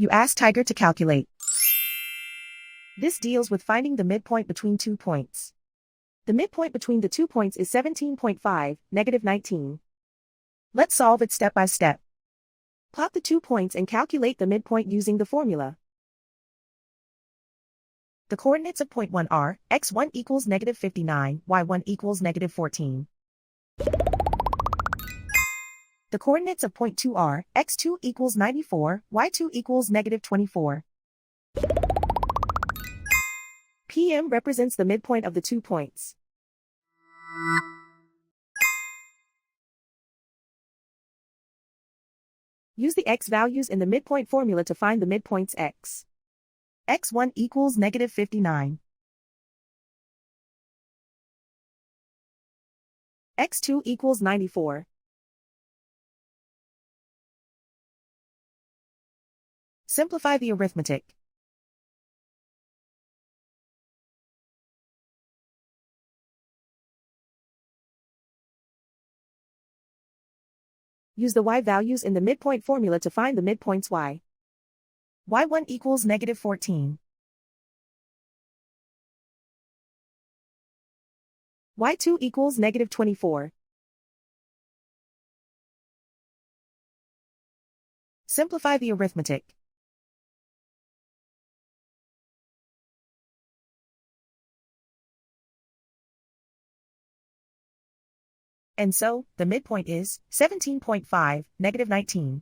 You ask Tiger to calculate. This deals with finding the midpoint between 2 points. The midpoint between the 2 points is 17.5, negative 19. Let's solve it step by step. Plot the 2 points and calculate the midpoint using the formula. The coordinates of point 1 are, x1 equals negative 59, y1 equals negative 14. The coordinates of point 2 are, x2 equals 94, y2 equals negative 24. PM represents the midpoint of the 2 points. Use the x values in the midpoint formula to find the midpoints x. x1 equals negative 59. x2 equals 94. Simplify the arithmetic. Use the y values in the midpoint formula to find the midpoints y. y1 equals negative 14. y2 equals negative 24. Simplify the arithmetic. And so, the midpoint is 17.5, negative 19.